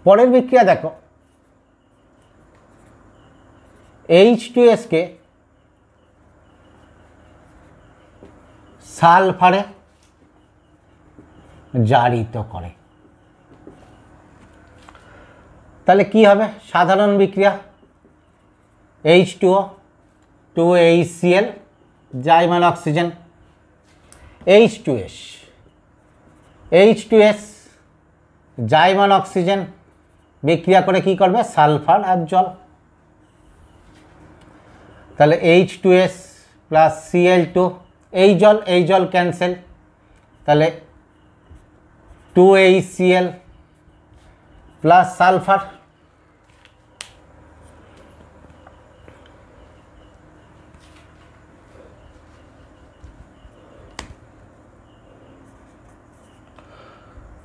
পরের বিক্রিয়া দেখো, H2S কে সালফারে জারিত করে। তাহলে কি হবে, সাধারণ বিক্রিয়া H2O 2 HCl জাইমান অক্সিজেন, H2S জাইমান অক্সিজেন বিক্রিয়া করে কি করবে, সালফার আর জল। তাহলে H2S প্লাস Cl2, এই জল ক্যান্সেল, তাহলে 2 HCl প্লাস সালফার।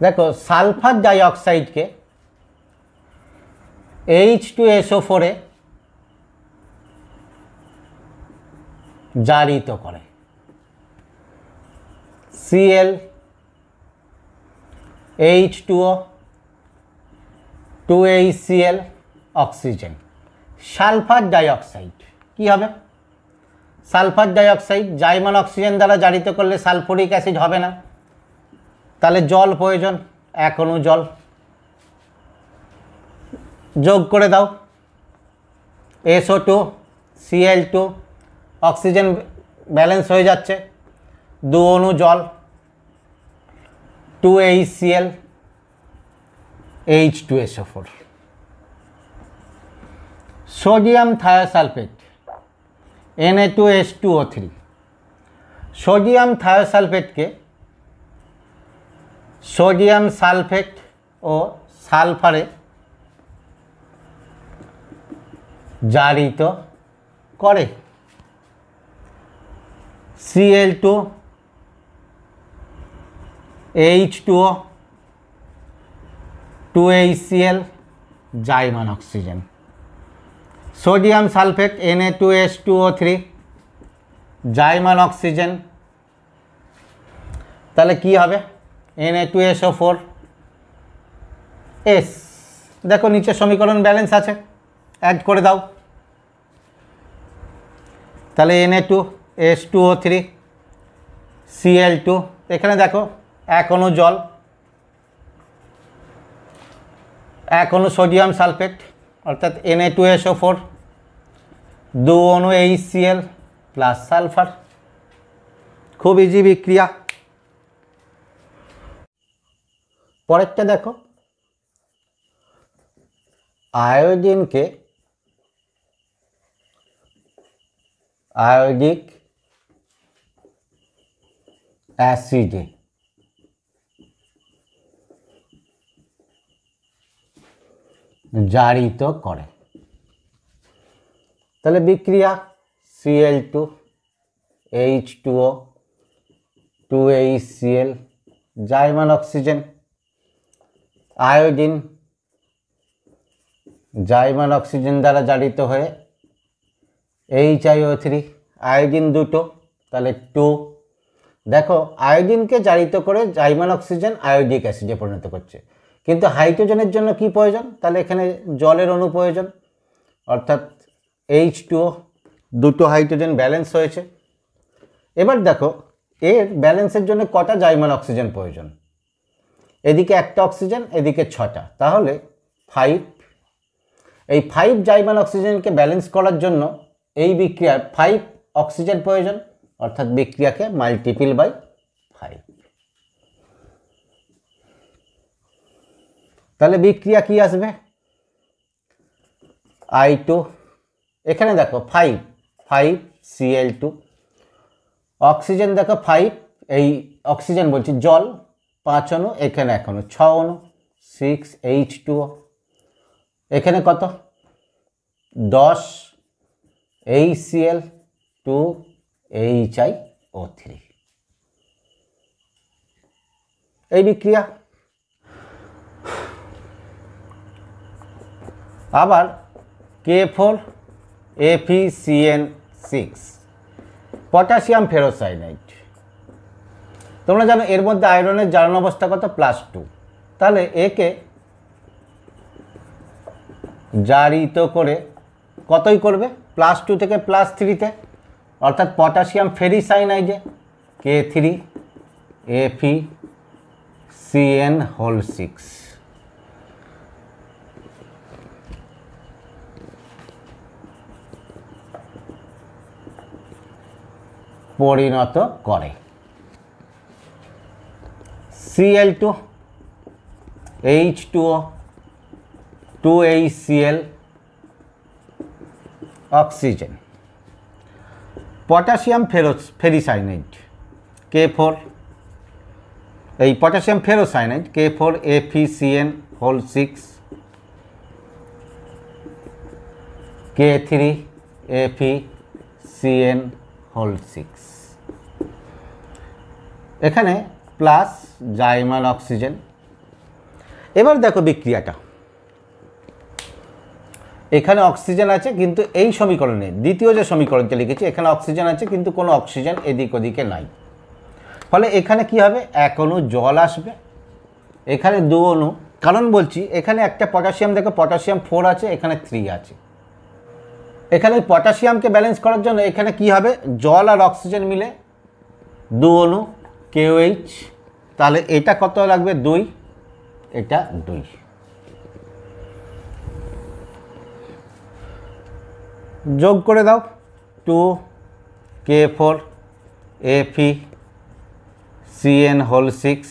দেখো সালফার ডাইঅক্সাইডকে H2SO4 এ জারিত করে, Cl H2O 2 HCl oxygen. Sulphur dioxide কি হবে, সালফার ডাইঅক্সাইড জাইমান অক্সিজেন দ্বারা জারিত করলে সালফুরিক অ্যাসিড হবে না, তাহলে জল প্রয়োজন, এক অণু জল যোগ করে দাও, SO2 Cl2 অক্সিজেন ব্যালেন্স হয়ে যাচ্ছে, 2 অণু জল 2 HCl H2SO4। Sodium thiosulphate Na2H2O3, sodium থায়োসালফেটকে সোডিয়াম সালফেট ও সালফারে জারিত করে, Cl2 H2O 2 HCl জাইমান অক্সিজেন। সোডিয়াম সালফেট Na2H2O3 জাইমান অক্সিজেন, তাহলে কি হবে Na2SO4 S। দেখো নিচে সমীকরণ ব্যালেন্স আছে, অ্যাড করে দাও, তাহলে Na2H2O3 Cl2, এখানে দেখো এক অণু জল, এক অণু সোডিয়াম সালফেট অর্থাৎ Na2SO4, দু অণু HCl প্লাস সালফার। খুব ইজি বিক্রিয়া। পরেরটা দেখো, আয়োডিনকে আয়োডিক অ্যাসিডে জারিত করে, তাহলে বিক্রিয়া Cl2 H2O 2HCl জাইমান অক্সিজেন, আয়োডিন জাইমান অক্সিজেন দ্বারা জারিত হয়ে HiO3, আয়োডিন দুটো, তাহলে 2। দেখো আয়োডিনকে জারিত করে জাইমান অক্সিজেন আয়োডিক অ্যাসিডে পরিণত করছে, কিন্তু হাইড্রোজেনের জন্য কি প্রয়োজন, তাহলে এখানে জলের অণু প্রয়োজন, অর্থাৎ H2O, দুটো হাইড্রোজেন ব্যালেন্স হয়েছে। এবার দেখো এর ব্যালেন্সের জন্য কটা জাইমান অক্সিজেন প্রয়োজন, এদিকে একটা অক্সিজেন, এদিকে 6টা, তাহলে 5। এই 5 জাইমান অক্সিজেনকে ব্যালেন্স করার জন্য এই বিক্রিয়ার 5 অক্সিজেন প্রয়োজন, অর্থাৎ বিক্রিয়াকে মাল্টিপল বাই 5। তাহলে বিক্রিয়া কি আসবে, I2, এখানে দেখো 5 Cl2, অক্সিজেন দেখো 5, এই অক্সিজেন বলছি জল 5 অণু, এখানে 1 অণু 6 অণু 6H2O, এখানে কত 10 HCl 2HiO3, এই বিক্রিয়া। আবার K4FeCN6 পটাশিয়াম ফেরোসাইনাইড, তোমরা জানো এর মধ্যে আয়রনের জারণ অবস্থা কত +2, তাহলে একে জারিত করে কতই করবে +2 থেকে +3-তে, অর্থাৎ পটাশিয়াম ফেরিসাইনাইডে K3FeCN6 পরিণত করে। Cl2 H2O 2HCl oxygen, potassium ফেরিসাইনাইড K4, এই পটাশিয়াম ফেরোসাইনাইড K4FeCN6 K3FeCN6, এখানে প্লাস জাইমান অক্সিজেন। এবার দেখো বিক্রিয়াটা, এখানে অক্সিজেন আছে কিন্তু এই সমীকরণে দ্বিতীয় যে সমীকরণটা লিখেছি এখানে অক্সিজেন আছে কিন্তু কোনো অক্সিজেন এদিক ওদিকে নাই, ফলে এখানে কি হবে 1 অণু জল আসবে, এখানে 2 অণু, কারণ বলছি এখানে একটা পটাশিয়াম দেখো পটাশিয়াম 4 আছে, এখানে 3 আছে, এখানে পটাশিয়ামকে ব্যালেন্স করার জন্য এখানে কি হবে জল আর অক্সিজেন মিলে 2 অণু KOH, তাহলে এটা কত লাগবে 2, এটা 2, যোগ করে দাও 2K4FeCN6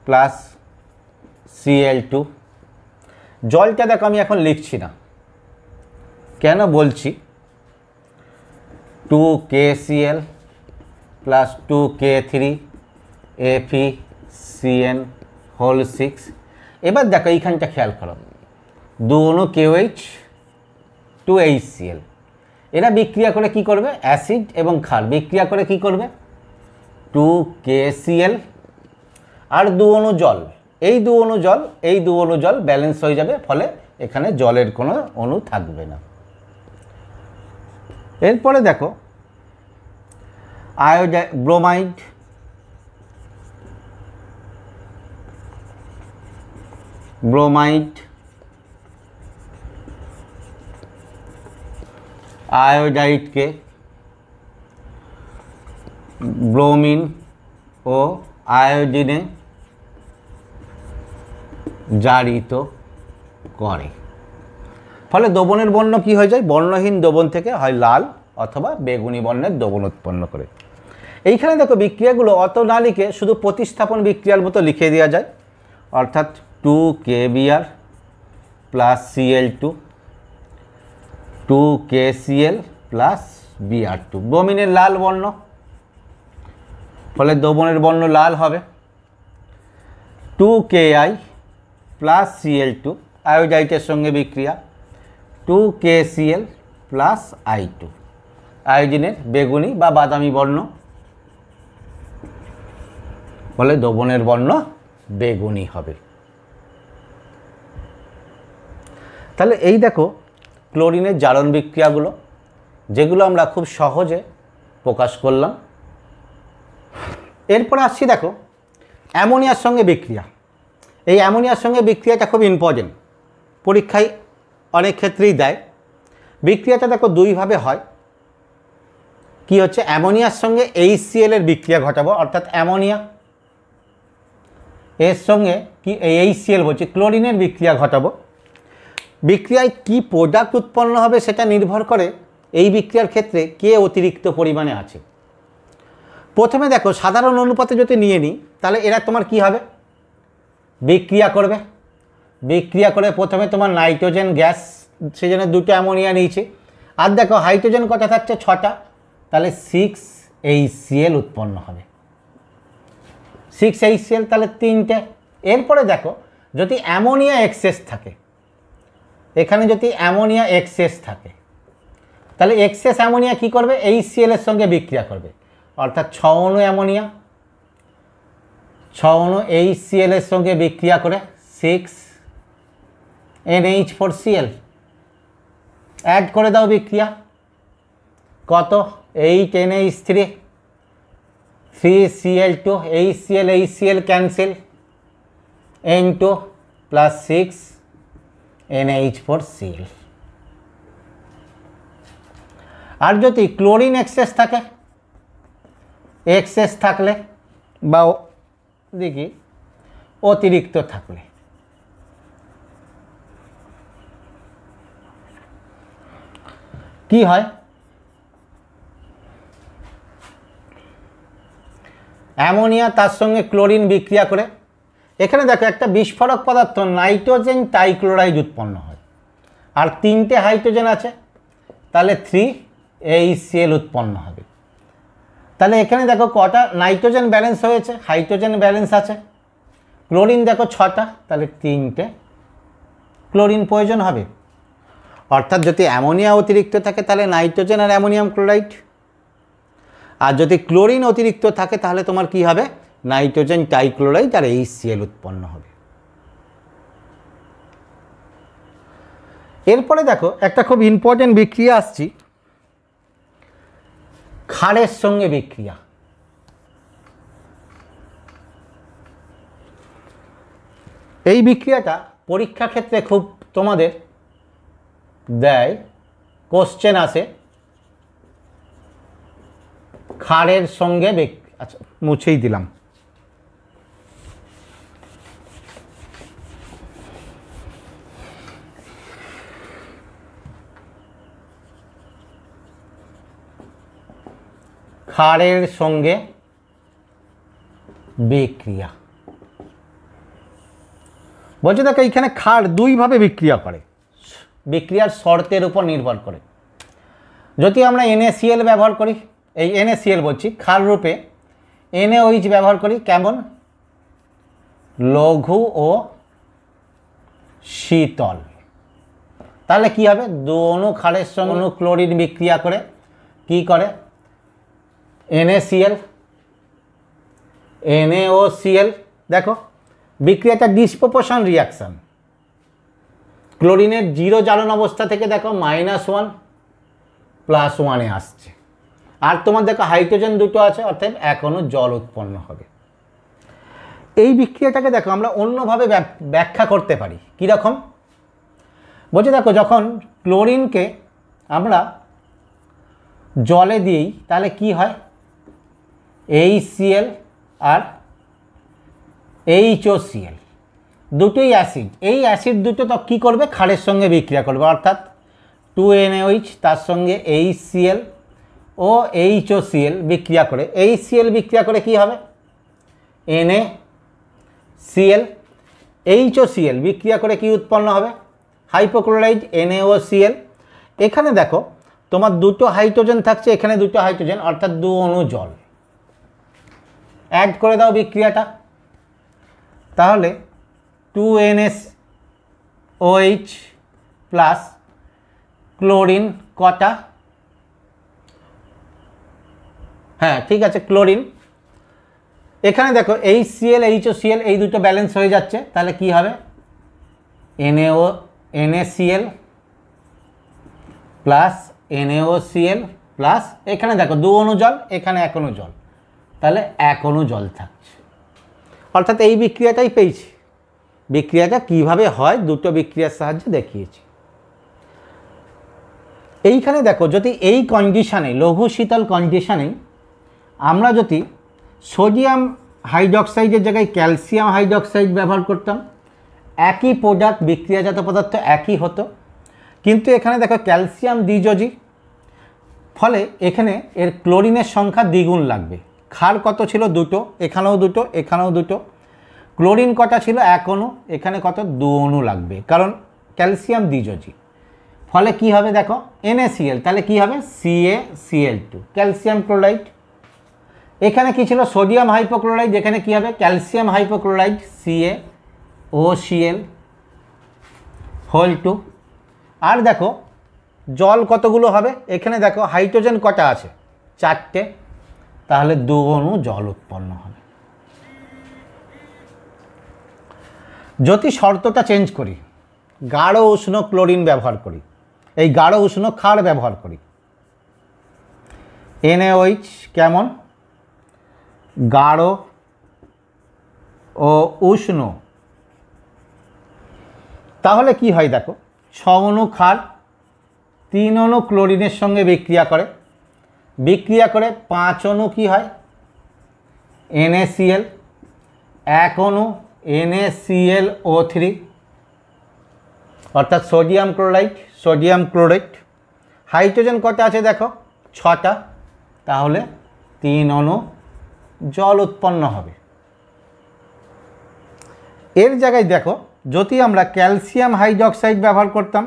প্লাস Cl2, জলটা দেখো আমি এখন লিখছি না, কেন বলছি 2KCl প্লাস 2K3FeCN6। এবার দেখো এইখানটা খেয়াল করো 2 অণু KOH 2HCl, এরা বিক্রিয়া করে কি করবে অ্যাসিড এবং ক্ষার বিক্রিয়া করে কি করবে 2KCl আর 2 অণু জল, এই 2 অণু জল ব্যালেন্স হয়ে যাবে, ফলে এখানে জলের কোনো অণু থাকবে না। এরপরে দেখো ব্রোমাইড, আয়োডাইডকে ব্রোমিন ও আয়োডিনে জারিত করে, ফলে দ্রবণের বর্ণ কি হয়ে যায়? বর্ণহীন দ্রবণ থেকে হয় লাল অথবা বেগুনি বর্ণের দ্রবণ উৎপন্ন করে। এইখানে দেখো বিক্রিয়াগুলো অত না লিখে শুধু প্রতিস্থাপন বিক্রিয়ার মতো লিখে দেওয়া যায়, অর্থাৎ 2KBr plus Cl2 2KCl plus Br2, ব্রোমিনের লাল বর্ণ, ফলে দ্রবণের বর্ণ লাল হবে। 2Ki প্লাস Cl2 আয়োডাইটের সঙ্গে বিক্রিয়া, 2KCl প্লাস I2, আয়োডিনের বেগুনি বা বাদামি বর্ণ, ফলে দ্রবণের বর্ণ বেগুনি হবে। তাহলে এই দেখো ক্লোরিনের জারণ বিক্রিয়াগুলো, যেগুলো আমরা খুব সহজে প্রকাশ করলাম। এরপরে আসছি দেখো অ্যামোনিয়ার সঙ্গে বিক্রিয়া। এই অ্যামোনিয়ার সঙ্গে বিক্রিয়াটা খুব ইম্পর্টেন্ট, পরীক্ষায় অনেক ক্ষেত্রেই দেয়। বিক্রিয়াটা দেখো দুইভাবে হয়। কি হচ্ছে? অ্যামোনিয়ার সঙ্গে HCl এর বিক্রিয়া ঘটাবো, অর্থাৎ অ্যামোনিয়া এর সঙ্গে কি HCl বলছি ক্লোরিনের বিক্রিয়া ঘটাবো। বিক্রিয়ায় কি প্রোডাক্ট উৎপন্ন হবে সেটা নির্ভর করে এই বিক্রিয়ার ক্ষেত্রে কে অতিরিক্ত পরিমাণে আছে। প্রথমে দেখো সাধারণ অনুপাতে যদি নিয়ে নিই তাহলে এরা তোমার কি হবে? বিক্রিয়া করবে, বিক্রিয়া করে প্রথমে তোমার নাইট্রোজেন গ্যাস, সেই জন্য দুটো অ্যামোনিয়া নিয়েছে। আর দেখো হাইড্রোজেন কটা থাকছে? 6টা, তাহলে 6HCl উৎপন্ন হবে। 6HCl তাহলে 3টে। এরপরে দেখো যদি অ্যামোনিয়া এক্সেস থাকে, এখানে যদি অ্যামোনিয়া এক্সেস থাকে তাহলে এক্সেস অ্যামোনিয়া কি করবে? HCl এর সঙ্গে বিক্রিয়া করবে, অর্থাৎ 6 অণু অ্যামোনিয়া 6 অণু HCl এর সঙ্গে বিক্রিয়া করে 6NH4Cl অ্যাড করে দাও বিক্রিয়া, কত? 8NH3 3Cl2 HCl HCl cancel, N2 plus 6NH4Cl। আর যদি ক্লোরিন এক্সেস থাকে, এক্সেস থাকলে বা দেখি অতিরিক্ত থাকলে কি হয়? অ্যামোনিয়া তার সঙ্গে ক্লোরিন বিক্রিয়া করে এখানে দেখো একটা বিস্ফোরক পদার্থ নাইট্রোজেন টাইক্লোরাইড উৎপন্ন হয়, আর 3টে হাইড্রোজেন আছে, তাহলে 3HCl উৎপন্ন হবে। তাহলে এখানে দেখো কটা নাইট্রোজেন ব্যালেন্স হয়েছে, হাইড্রোজেন ব্যালেন্স আছে, ক্লোরিন দেখো 6টা, তাহলে 3টে ক্লোরিন প্রয়োজন হবে। অর্থাৎ যদি অ্যামোনিয়া অতিরিক্ত থাকে তাহলে নাইট্রোজেন আর অ্যামোনিয়াম ক্লোরাইড, আর যদি ক্লোরিন অতিরিক্ত থাকে তাহলে তোমার কি হবে? নাইট্রোজেন টাইক্লোরাইড আর HCl উৎপন্ন হবে। এরপরে দেখো একটা খুব ইম্পর্টেন্ট বিক্রিয়া আসছি, ক্ষারের সঙ্গে বিক্রিয়া। এই বিক্রিয়াটা পরীক্ষা ক্ষেত্রে খুব তোমাদের দেয়, কোশ্চেন আসে ক্ষারের সঙ্গে। আচ্ছা মুছেই দিলাম। ক্ষারের সঙ্গে বিক্রিয়া বলছে দেখো এইখানে ক্ষার দুইভাবে বিক্রিয়া করে, বিক্রিয়ার শর্তের উপর নির্ভর করে। যদি আমরা NaCl ব্যবহার করি, এই NaCl বলছি ক্ষার রূপে NaOH ব্যবহার করি, কেমন? লঘু ও শীতল। তাহলে কি হবে? দু অণু ক্ষারের সঙ্গে অণু ক্লোরিন বিক্রিয়া করে কি করে? NaCl NaOCl। দেখো বিক্রিয়াটা ডিসপ্রপোর্শন রিয়াকশন, ক্লোরিনের 0 জ্বালন অবস্থা থেকে দেখো -1 +1 আসছে, আর তোমার দেখো হাইড্রোজেন দুটো আছে, অর্থাৎ এক অণু জল উৎপন্ন হবে। এই বিক্রিয়াটাকে দেখো আমরা অন্যভাবে ব্যাখ্যা করতে পারি। কীরকম বলছে, দেখো যখন ক্লোরিনকে আমরা জলে দিই তাহলে কি হয়, HCl আর HOCl দুটোই অ্যাসিড। এই অ্যাসিড দুটো তো কী করবে, ক্ষারের সঙ্গে বিক্রিয়া করবে, অর্থাৎ 2NaOH তার সঙ্গে HCl ও HOCl বিক্রিয়া করে, HCl বিক্রিয়া করে কি হবে, NaCl, HOCl বিক্রিয়া করে কি উৎপন্ন হবে, হাইপোক্লোরাইড NaOCl। এখানে দেখো তোমার দুটো হাইড্রোজেন থাকছে, এখানে দুটো হাইড্রোজেন, অর্থাৎ 2 অণু জল। অ্যাড করে দাও বিক্রিয়াটা, তাহলে 2NaOH প্লাস ক্লোরিন কটা, হ্যাঁ ঠিক আছে ক্লোরিন, এখানে দেখো HCl HOCl এই দুটো ব্যালেন্স হয়ে যাচ্ছে, তাহলে কি হবে NaCl প্লাস NaOCl প্লাস এখানে দেখো 2 অণু জল, এখানে 1 অণু জল, তাহলে 1 অণু জল থাকছে। অর্থাৎ এই বিক্রিয়াটাই পেয়েছি। বিক্রিয়াটা কিভাবে হয় দুটো বিক্রিয়ার সাহায্যে দেখিয়েছি। এইখানে দেখো যদি এই কন্ডিশনে, লঘু শীতল কন্ডিশনে আমরা যদি সোডিয়াম হাইড্রক্সাইডের জায়গায় ক্যালসিয়াম হাইড্রক্সাইড ব্যবহার করতাম, একই প্রোডাক্ট, বিক্রিয়াজাত পদার্থ একই হতো, কিন্তু এখানে দেখো ক্যালসিয়াম দ্বিযোজী, ফলে এখানে এর ক্লোরিনের সংখ্যা দ্বিগুণ লাগবে। ক্ষার কত ছিল, দুটো, এখানেও দুটো, এখানেও দুটো। ক্লোরিন কটা ছিল, 1 অণু, এখানে কত, 2 অণু লাগবে, কারণ ক্যালসিয়াম দ্বিযোজী। ফলে কি হবে দেখো NaCl, তাহলে কি হবে CaCl2, ক্যালসিয়াম ক্লোরাইড। এখানে কি ছিল, সোডিয়াম হাইপোক্লোরাইড, এখানে কি হবে, ক্যালসিয়াম হাইপোক্লোরাইড, CaOCl2। আর দেখো জল কতগুলো হবে, এখানে দেখো হাইড্রোজেন কটা আছে, 4টে, তাহলে 2 অণু জল উৎপন্ন হবে। যদি শর্তটা চেঞ্জ করি, গাঢ় উষ্ণ ক্লোরিন ব্যবহার করি, এই গাঢ় উষ্ণ ক্ষার ব্যবহার করি, NaOH কেমন, গাঢ় ও উষ্ণ, তাহলে কি হয় দেখো 6 অণু ক্ষার 3 অণু ক্লোরিনের সঙ্গে বিক্রিয়া করে, 5 অণু কি হয়, NaCl, 1 অণু NaClO3, অর্থাৎ সোডিয়াম ক্লোরাইড। হাইড্রোজেন কটা আছে দেখো, 6টা, তাহলে 3 অণু জল উৎপন্ন হবে। এর জায়গায় দেখো যদি আমরা ক্যালসিয়াম হাইড্রক্সাইড ব্যবহার করতাম,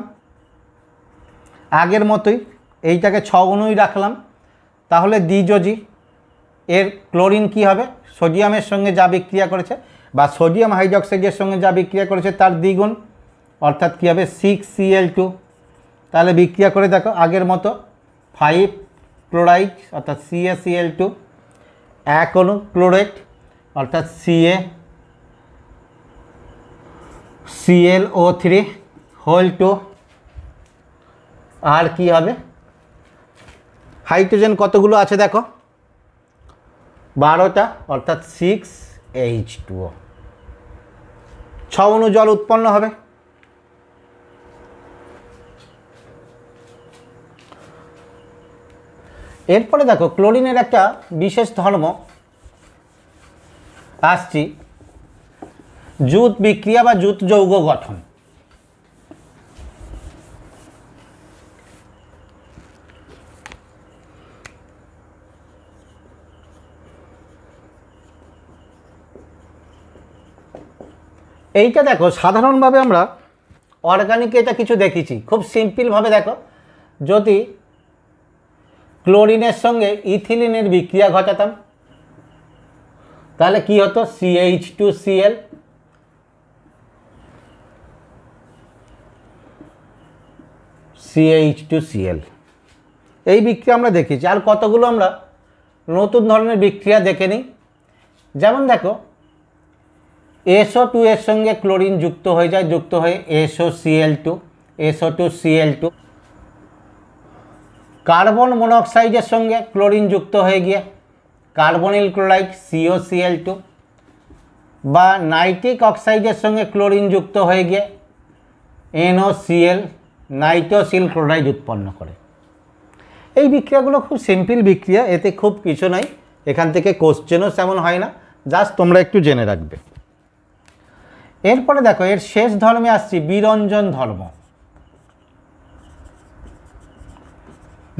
আগের মতোই এইটাকে 6 অণুই রাখলাম, তাহলে দ্বিযোজী, এর ক্লোরিন কি হবে, সোডিয়ামের সঙ্গে যা বিক্রিয়া করেছে বা সোডিয়াম হাইড্রক্সাইডের সঙ্গে যা বিক্রিয়া করেছে তার দ্বিগুণ, অর্থাৎ কী হবে 6Cl2। তাহলে বিক্রিয়া করে দেখো আগের মতো 5 ক্লোরাইড, অর্থাৎ CaCl2, 1 অণু ক্লোরাইড, অর্থাৎ CaClO3 আর কি হবে, হাইড্রোজেন কতগুলো আছে দেখো, 12টা, অর্থাৎ 6H2O, 6 অণু জল উৎপন্ন হবে। এরপরে দেখো ক্লোরিনের একটা বিশেষ ধর্ম আসছি, জুট বিক্রিয়া বা জুট যৌগ গঠন। এইটা দেখো সাধারণভাবে আমরা অর্গানিকে এটা কিছু দেখেছি, খুব সিম্পলভাবে দেখো যদি ক্লোরিনের সঙ্গে ইথিলিনের বিক্রিয়া ঘটাতাম তাহলে কি হতো, CH2Cl, এই বিক্রিয়া আমরা দেখেছি। আর কতগুলো আমরা নতুন ধরনের বিক্রিয়া দেখে নিই, যেমন দেখো SO2 এর সঙ্গে ক্লোরিন যুক্ত হয়ে যায়, যুক্ত হয়ে SO2 কার্বন মনোক্সাইডের সঙ্গে ক্লোরিন যুক্ত হয়ে গিয়ে কার্বনিল ক্লোরাইড COCl2, বা নাইট্রিক অক্সাইডের সঙ্গে ক্লোরিন যুক্ত হয়ে গিয়ে NOCl নাইট্রোসিল ক্লোরাইড উৎপন্ন করে। এই বিক্রিয়াগুলো খুব সিম্পল বিক্রিয়া, এতে খুব কিছু নাই, এখান থেকে কোশ্চেনও তেমন হয় না, জাস্ট তোমরা একটু জেনে রাখবে। এরপরে দেখো এর শেষ ধর্মে আসছি, বিরঞ্জন ধর্ম।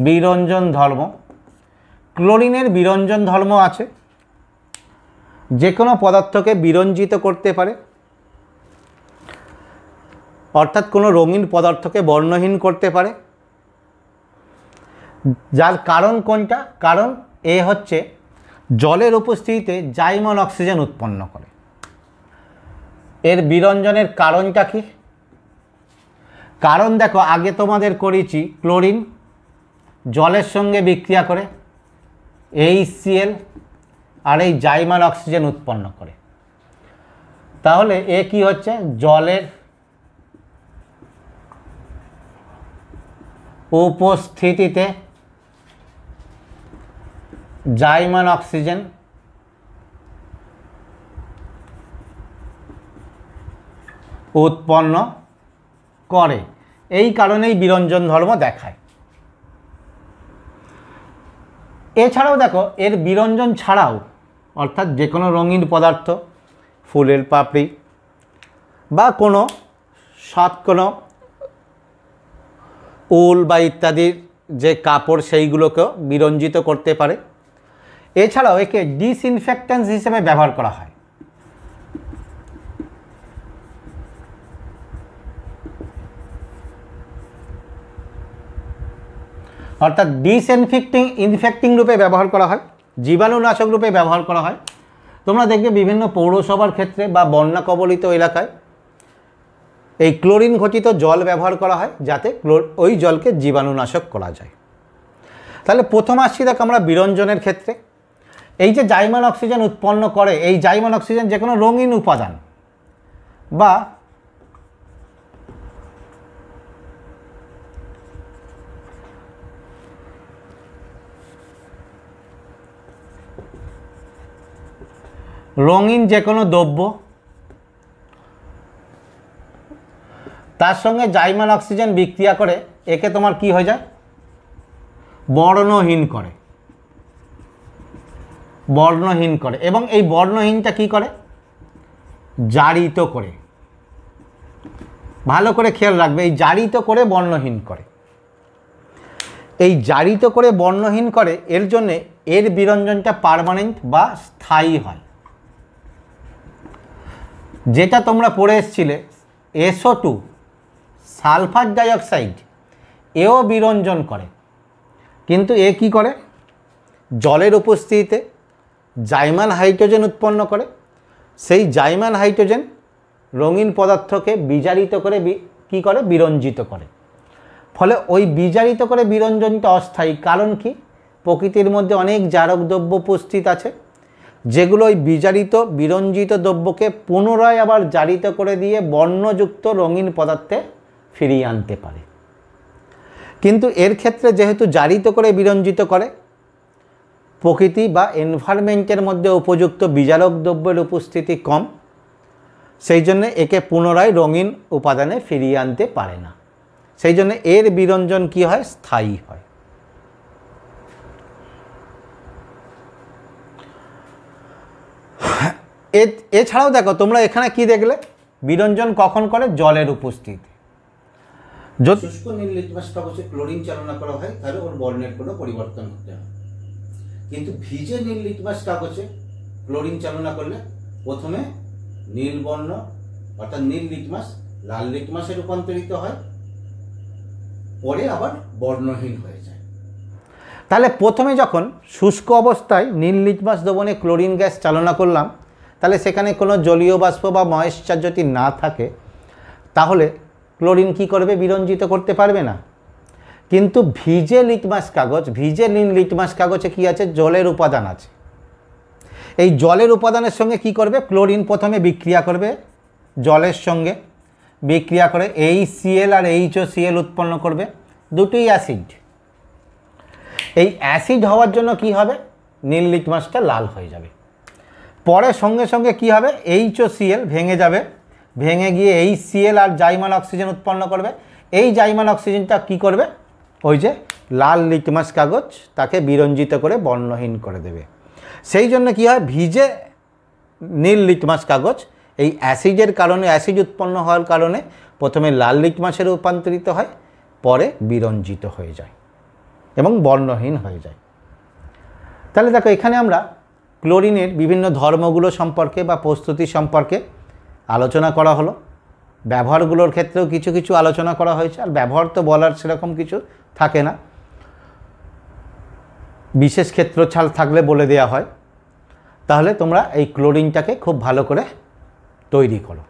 বিরঞ্জন ধর্ম, ক্লোরিনের বিরঞ্জন ধর্ম আছে, যে কোনো পদার্থকে বিরঞ্জিত করতে পারে, অর্থাৎ কোনো রঙিন পদার্থকে বর্ণহীন করতে পারে। যার কারণ কোনটা? কারণ এ হচ্ছে জলের উপস্থিতিতে জাইমন অক্সিজেন উৎপন্ন করে। এর বিরঞ্জনের কারণটা কি? কারণ দেখো আগে তোমাদের করেছি, ক্লোরিন জলের সঙ্গে বিক্রিয়া করে HCl আর এই জাইমান অক্সিজেন উৎপন্ন করে। তাহলে এ কি হচ্ছে? জলের উপস্থিতিতে জাইমান অক্সিজেন উৎপন্ন করে, এই কারণেই বিরঞ্জন ধর্ম দেখায়। এছাড়াও দেখো এর বিরঞ্জন ছাড়াও, অর্থাৎ যে কোনো রঙিন পদার্থ, ফুলের পাপড়ি বা কোনো উল বা ইত্যাদির যে কাপড় সেইগুলোকেও বিরঞ্জিত করতে পারে। এছাড়াও একে ডিসইনফেক্ট্যান্ট হিসেবে ব্যবহার করা হয়। অর্থাৎ ইনফেক্টিং রূপে ব্যবহার করা হয়, জীবাণুনাশক রূপে ব্যবহার করা হয়। তোমরা দেখবে বিভিন্ন পৌরসভার ক্ষেত্রে বা বন্যা কবলিত এলাকায় এই ক্লোরিন ঘটিত জল ব্যবহার করা হয়, যাতে ওই জলকে জীবাণুনাশক করা যায়। তাহলে প্রথম আসছি দেখ আমরা বিরঞ্জনের ক্ষেত্রে। এই যে জাইমান অক্সিজেন উৎপন্ন করে, এই জাইমান অক্সিজেন যে কোনো রঙিন উপাদান বা রঙিন যে কোনো দ্রব্য, তার সঙ্গে জাইমান অক্সিজেন বিক্রিয়া করে একে তোমার কি হয়ে যায়? বর্ণহীন করে। বর্ণহীন করে, এবং এই বর্ণহীনটা কি করে? জারিত করে। ভালো করে খেয়াল রাখবে, এই জারিত করে বর্ণহীন করে। এই জারিত করে বর্ণহীন করে, এর জন্যে এর বিরঞ্জনটা পার্মানেন্ট বা স্থায়ী হয়। যেটা তোমরা পড়ে এসেছিলে SO2 সালফার ডাইঅক্সাইড, এও বিরঞ্জন করে, কিন্তু এ কি করে? জলের উপস্থিতিতে জাইমান হাইড্রোজেন উৎপন্ন করে। সেই জাইমান হাইড্রোজেন রঙিন পদার্থকে বিজারিত করে কি করে? বিরঞ্জিত করে। ফলে ওই বিজারিত করে বিরঞ্জনটা অস্থায়ী। কারণ কি? প্রকৃতির মধ্যে অনেক জারক দ্রব্য উপস্থিত আছে, যেগুলো ওই বিরঞ্জিত দ্রব্যকে পুনরায় আবার জারিত করে দিয়ে বর্ণযুক্ত রঙিন পদার্থে ফিরিয়ে আনতে পারে। কিন্তু এর ক্ষেত্রে যেহেতু জারিত করে বিরঞ্জিত করে, প্রকৃতি বা এনভায়রনমেন্টের মধ্যে উপযুক্ত বিজারক দ্রব্যের উপস্থিতি কম, সেই জন্য একে পুনরায় রঙিন উপাদানে ফিরিয়ে আনতে পারে না। সেই জন্য এর বিরঞ্জন কি হয়? স্থায়ী হয়। এছাড়াও দেখো তোমরা এখানে কি দেখলে? বিরঞ্জন কখন করে? জলের উপস্থিতি। যদি শুষ্ক নীল লিটমাস কাগজে ক্লোরিন চালনা করা হয়, তাহলে ওর বর্ণের কোনো পরিবর্তন হতে হয়। কিন্তু ভিজে নীল লিটমাস কাগজে ক্লোরিন চালনা করলে প্রথমে নীল বর্ণ, অর্থাৎ নীল লিটমাস লাল লিটমাসে রূপান্তরিত হয়, পরে আবার বর্ণহীন হয়ে যায়। তাহলে প্রথমে যখন শুষ্ক অবস্থায় নীল লিটমাস দ্রবণে ক্লোরিন গ্যাস চালনা করলাম, তাহলে সেখানে কোনো জলীয় বাষ্প বা ময়েশ্চার যদি না থাকে, তাহলে ক্লোরিন কি করবে? বিরঞ্জিত করতে পারবে না। কিন্তু ভিজে নীল লিটমাস কাগজে কি আছে? জলের উপাদান আছে। এই জলের উপাদানের সঙ্গে কি করবে, ক্লোরিন প্রথমে বিক্রিয়া করবে জলের সঙ্গে, বিক্রিয়া করে HCl আর HOCl উৎপন্ন করবে, দুটোই অ্যাসিড। এই অ্যাসিড হওয়ার জন্য কি হবে, নীল লিটমাসটা লাল হয়ে যাবে। পরে সঙ্গে সঙ্গে কি হবে, HOCl ভেঙে যাবে, ভেঙে গিয়ে HCl আর জাইমান অক্সিজেন উৎপন্ন করবে। এই জাইমান অক্সিজেনটা কি করবে, ওই যে লাল লিটমাস কাগজ তাকে বিরঞ্জিত করে বর্ণহীন করে দেবে। সেই জন্য কি হয়, ভিজে নীল লিটমাস কাগজ এই অ্যাসিডের কারণে, অ্যাসিড উৎপন্ন হওয়ার কারণে প্রথমে লাল লিটমাসে রূপান্তরিত হয়, পরে বিরঞ্জিত হয়ে যায় এবং বর্ণহীন হয়ে যায়। তাহলে দেখো এখানে আমরা ক্লোরিনের বিভিন্ন ধর্মগুলো সম্পর্কে বা প্রস্তুতি সম্পর্কে আলোচনা করা হলো। ব্যবহারগুলোর ক্ষেত্রেও কিছু কিছু আলোচনা করা হয়েছে, আর ব্যবহার তো বলার সেরকম কিছু থাকে না, বিশেষ ক্ষেত্র ছাড় থাকলে বলে দেওয়া হয়। তাহলে তোমরা এই ক্লোরিনটাকে খুব ভালো করে তৈরি করো।